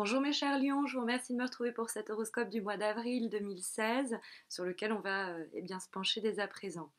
Bonjour mes chers lions, je vous remercie de me retrouver pour cet horoscope du mois d'avril 2016 sur lequel on va bien se pencher dès à présent.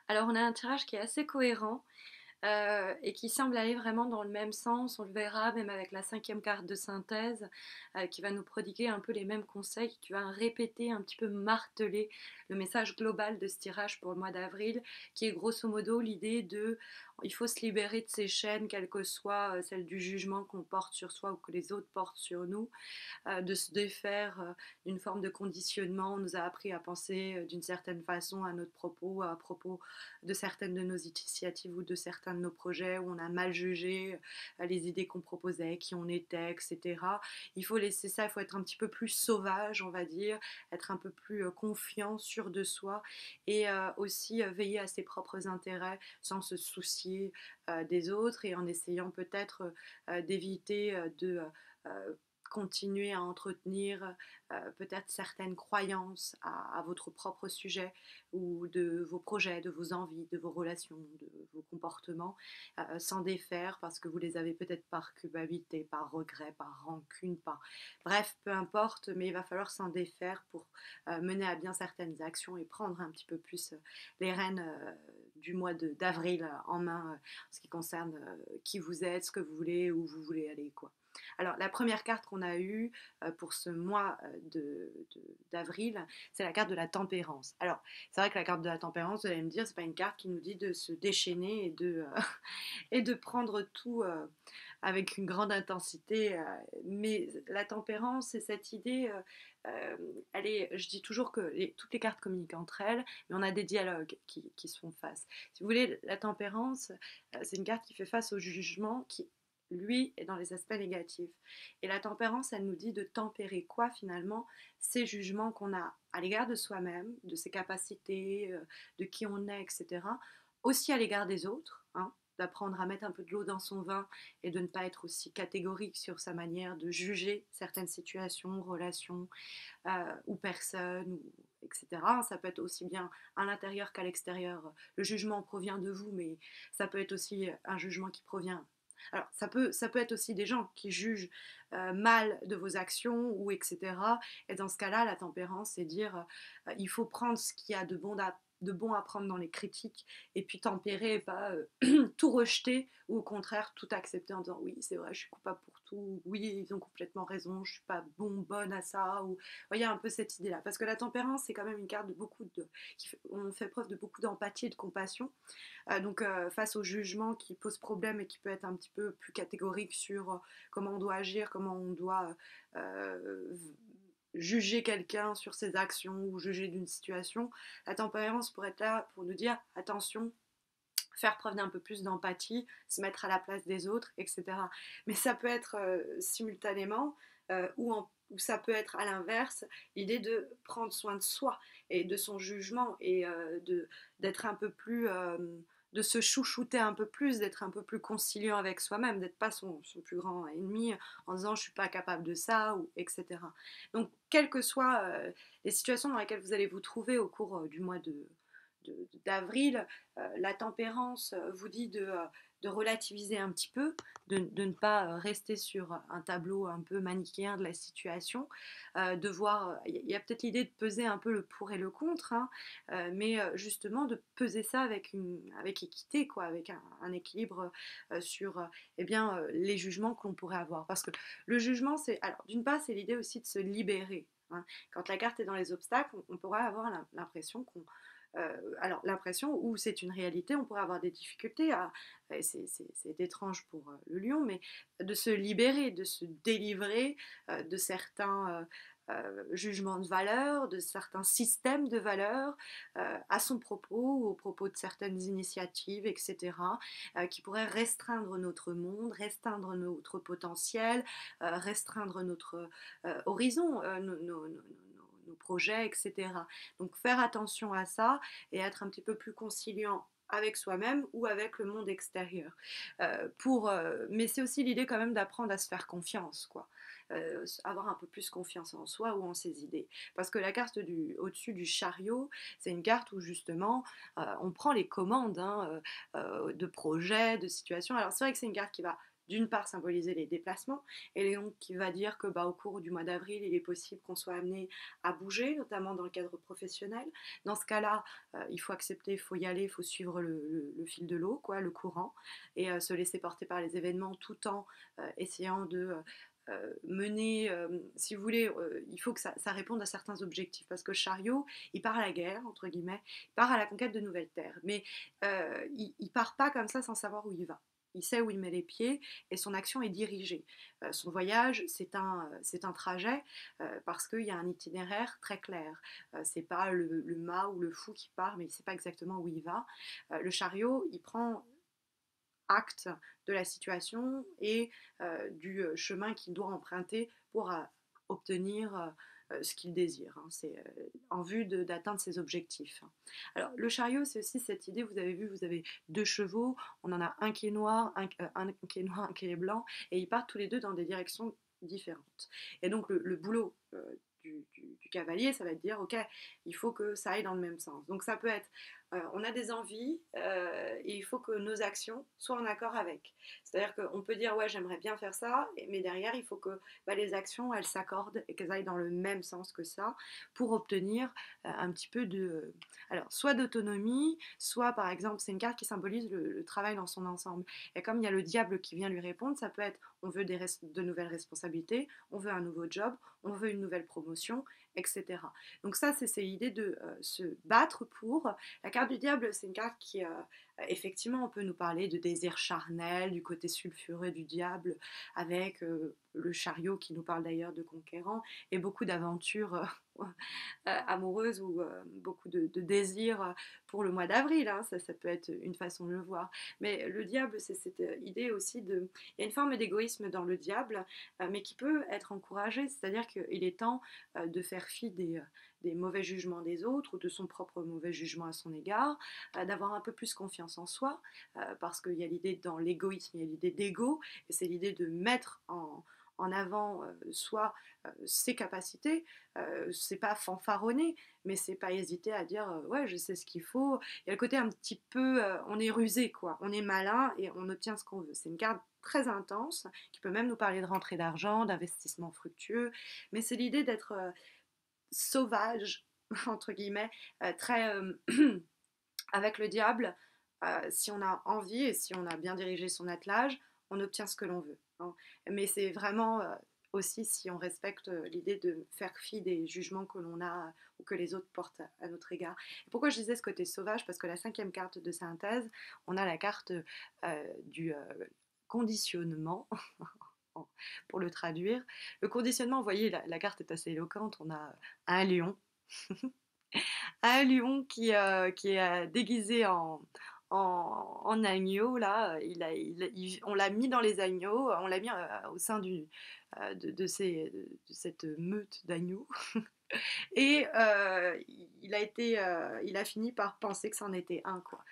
Alors on a un tirage qui est assez cohérent et qui semble aller vraiment dans le même sens, on le verra même avec la cinquième carte de synthèse qui va nous prodiguer un peu les mêmes conseils, qui va répéter, un petit peu marteler le message global de ce tirage pour le mois d'avril, qui est grosso modo l'idée de il faut se libérer de ces chaînes, quelle que soit celle du jugement qu'on porte sur soi ou que les autres portent sur nous, de se défaire d'une forme de conditionnement. On nous a appris à penser d'une certaine façon à propos de certaines de nos initiatives ou de certains de nos projets où on a mal jugé les idées qu'on proposait, qui on était, etc. Il faut laisser ça, il faut être un petit peu plus sauvage, on va dire, être un peu plus confiant, sûr de soi et aussi veiller à ses propres intérêts sans se soucier des autres et en essayant peut-être d'éviter de continuer à entretenir peut-être certaines croyances à votre propre sujet ou de vos projets, de vos envies, de vos relations, de vos comportements, s'en défaire parce que vous les avez peut-être par culpabilité, par regret, par rancune, par... Bref, peu importe, mais il va falloir s'en défaire pour mener à bien certaines actions et prendre un petit peu plus les rênes du mois d'avril en main en ce qui concerne qui vous êtes, ce que vous voulez, où vous voulez aller, quoi. Alors, la première carte qu'on a eue pour ce mois d'avril, c'est la carte de la tempérance. Alors, c'est vrai que la carte de la tempérance, vous allez me dire, c'est pas une carte qui nous dit de se déchaîner et de prendre tout avec une grande intensité. Mais la tempérance, c'est cette idée, je dis toujours que toutes les cartes communiquent entre elles, mais on a des dialogues qui se font face. Si vous voulez, la tempérance, c'est une carte qui fait face au jugement, qui lui est dans les aspects négatifs. Et la tempérance, elle nous dit de tempérer quoi finalement ces jugements qu'on a à l'égard de soi-même, de ses capacités, de qui on est, etc. Aussi à l'égard des autres, hein, d'apprendre à mettre un peu de l'eau dans son vin et de ne pas être aussi catégorique sur sa manière de juger certaines situations, relations ou personnes, etc. Ça peut être aussi bien à l'intérieur qu'à l'extérieur. Le jugement provient de vous, mais ça peut être aussi un jugement qui provient. Alors, ça peut être aussi des gens qui jugent mal de vos actions ou etc. Et dans ce cas-là, la tempérance, c'est dire il faut prendre ce qu'il y a de bon à prendre dans les critiques et puis tempérer et pas tout rejeter ou au contraire tout accepter en disant oui, c'est vrai, je suis coupable pour tout, oui, ils ont complètement raison, je suis pas bonne à ça. Ou... Vous voyez un peu cette idée-là. Parce que la tempérance, c'est quand même une carte de on fait preuve de beaucoup d'empathie et de compassion. Donc face au jugement qui pose problème et qui peut être un petit peu plus catégorique sur comment on doit agir, comment on doit juger quelqu'un sur ses actions ou juger d'une situation, la tempérance pourrait être là pour nous dire attention, faire preuve d'un peu plus d'empathie, se mettre à la place des autres, etc. Mais ça peut être simultanément ou ça peut être à l'inverse, l'idée de prendre soin de soi et de son jugement et d'être un peu plus... de se chouchouter un peu plus, d'être un peu plus conciliant avec soi-même, d'être pas son plus grand ennemi en disant je suis pas capable de ça, ou etc. Donc, quelles que soient les situations dans lesquelles vous allez vous trouver au cours du mois d'avril, la tempérance vous dit de relativiser un petit peu, de ne pas rester sur un tableau un peu manichéen de la situation, de voir, il y a peut-être l'idée de peser un peu le pour et le contre, hein, mais justement de peser ça avec équité, quoi, avec un équilibre sur eh bien, les jugements que l'on pourrait avoir. Parce que le jugement, alors d'une part, c'est l'idée aussi de se libérer. Hein. Quand la carte est dans les obstacles, on pourrait avoir l'impression qu'on alors l'impression où c'est une réalité, on pourrait avoir des difficultés c'est étrange pour le lion, mais de se libérer, de se délivrer de certains jugements de valeur, de certains systèmes de valeurs à son propos ou au propos de certaines initiatives, etc., qui pourraient restreindre notre monde, restreindre notre potentiel, restreindre notre horizon, nos projets, etc. Donc faire attention à ça et être un petit peu plus conciliant avec soi-même ou avec le monde extérieur. Mais c'est aussi l'idée quand même d'apprendre à se faire confiance, quoi. Avoir un peu plus confiance en soi ou en ses idées. Parce que la carte au-dessus du chariot, c'est une carte où justement on prend les commandes hein, de projets, de situations. Alors c'est vrai que c'est une carte qui va d'une part symboliser les déplacements, et donc qui va dire que au cours du mois d'avril, il est possible qu'on soit amené à bouger, notamment dans le cadre professionnel. Dans ce cas-là, il faut accepter, il faut y aller, il faut suivre le fil de l'eau, quoi, le courant, et se laisser porter par les événements tout en essayant de mener, si vous voulez, il faut que ça réponde à certains objectifs, parce que le chariot, il part à la guerre, entre guillemets, il part à la conquête de nouvelles terres, mais il part pas comme ça sans savoir où il va. Il sait où il met les pieds et son action est dirigée. Son voyage, c'est un trajet parce qu'il y a un itinéraire très clair. C'est pas le mât ou le fou qui part, mais il ne sait pas exactement où il va. Le chariot, il prend acte de la situation et du chemin qu'il doit emprunter pour obtenir ce qu'il désire. Hein. C'est en vue d'atteindre ses objectifs. Alors le chariot, c'est aussi cette idée, vous avez vu, vous avez deux chevaux, on en a un qui est noir, un qui est noir, un qui est blanc, et ils partent tous les deux dans des directions différentes. Et donc le boulot du cavalier, ça va être dire, ok, il faut que ça aille dans le même sens. Donc ça peut être, on a des envies et il faut que nos actions soient en accord avec. C'est-à-dire qu'on peut dire, ouais, j'aimerais bien faire ça, mais derrière, il faut que les actions, elles s'accordent et qu'elles aillent dans le même sens que ça pour obtenir un petit peu de... alors, soit d'autonomie, soit, par exemple, c'est une carte qui symbolise le travail dans son ensemble. Et comme il y a le diable qui vient lui répondre, ça peut être, on veut de nouvelles responsabilités, on veut un nouveau job, on veut une nouvelle promotion, etc. Donc ça, c'est l'idée de se battre pour. La carte du diable, c'est une carte qui, effectivement, on peut nous parler de désir charnel, du côté sulfureux du diable, avec le chariot qui nous parle d'ailleurs de conquérant, et beaucoup d'aventures amoureuses ou beaucoup de désirs pour le mois d'avril. Hein, ça peut être une façon de le voir. Mais le diable, c'est cette idée aussi de... Il y a une forme d'égoïsme dans le diable, mais qui peut être encouragée, c'est-à-dire qu'il est temps de faire fi des mauvais jugements des autres ou de son propre mauvais jugement à son égard, d'avoir un peu plus confiance en soi, parce qu'il y a l'idée dans l'égoïsme, il y a l'idée d'ego, et c'est l'idée de mettre en avant soit ses capacités, c'est pas fanfaronner, mais c'est pas hésiter à dire ouais, je sais ce qu'il faut. Il y a le côté un petit peu on est rusé, quoi, on est malin et on obtient ce qu'on veut. C'est une carte très intense qui peut même nous parler de rentrée d'argent, d'investissement fructueux, mais c'est l'idée d'être sauvage entre guillemets, très avec le diable. Si on a envie et si on a bien dirigé son attelage, on obtient ce que l'on veut. Hein. Mais c'est vraiment aussi si on respecte l'idée de faire fi des jugements que l'on a ou que les autres portent à notre égard. Et pourquoi je disais ce côté sauvage? Parce que la cinquième carte de synthèse, on a la carte du conditionnement. Pour le traduire. Le conditionnement, vous voyez, la carte est assez éloquente. On a un lion. Un lion qui est déguisé en agneau, là, on l'a mis dans les agneaux, on l'a mis au sein de cette meute d'agneaux. Et il a fini par penser que c'en était un, quoi.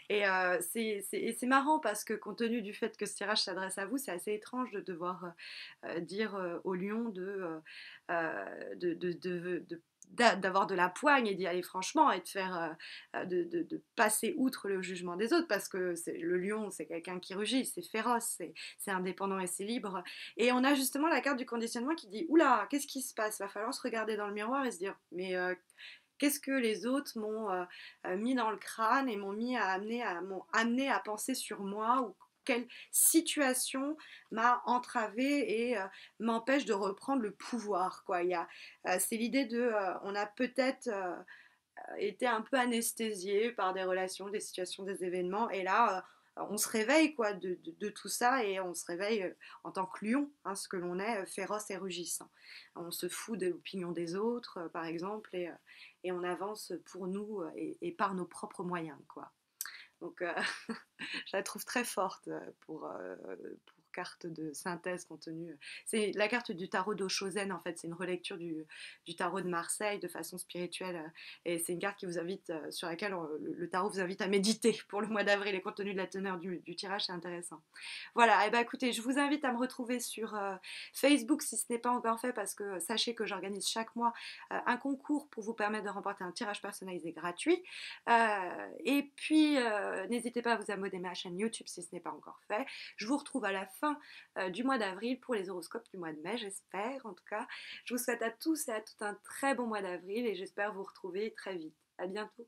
Et c'est marrant parce que compte tenu du fait que ce tirage s'adresse à vous, c'est assez étrange de devoir dire au lion d'avoir de la poigne et d'y aller franchement et de faire de passer outre le jugement des autres, parce que le lion, c'est quelqu'un qui rugit, c'est féroce, c'est indépendant et c'est libre. Et on a justement la carte du conditionnement qui dit oula, qu'est-ce qui se passe? Va falloir se regarder dans le miroir et se dire mais qu'est-ce que les autres m'ont mis dans le crâne et m'ont amené à penser sur moi, ou quelle situation m'a entravée et m'empêche de reprendre le pouvoir, quoi. C'est l'idée de on a peut-être été un peu anesthésié par des relations, des situations, des événements, et là on se réveille, quoi, de tout ça, et on se réveille en tant que lion, hein, ce que l'on est, féroce et rugissant. On se fout de l'opinion des autres, par exemple, et on avance pour nous et par nos propres moyens, quoi. Donc je la trouve très forte pour carte de synthèse contenu. C'est la carte du tarot d'Oshozen, en fait, c'est une relecture du tarot de Marseille de façon spirituelle, et c'est une carte qui vous invite, sur laquelle le tarot vous invite à méditer pour le mois d'avril, et compte tenu de la teneur du tirage, c'est intéressant. Voilà, et bah écoutez, je vous invite à me retrouver sur Facebook si ce n'est pas encore fait, parce que sachez que j'organise chaque mois un concours pour vous permettre de remporter un tirage personnalisé gratuit. Et puis, n'hésitez pas à vous abonner à ma chaîne YouTube si ce n'est pas encore fait. Je vous retrouve à la fin du mois d'avril pour les horoscopes du mois de mai, j'espère en tout cas. Je vous souhaite à tous et à toutes un très bon mois d'avril et j'espère vous retrouver très vite. À bientôt.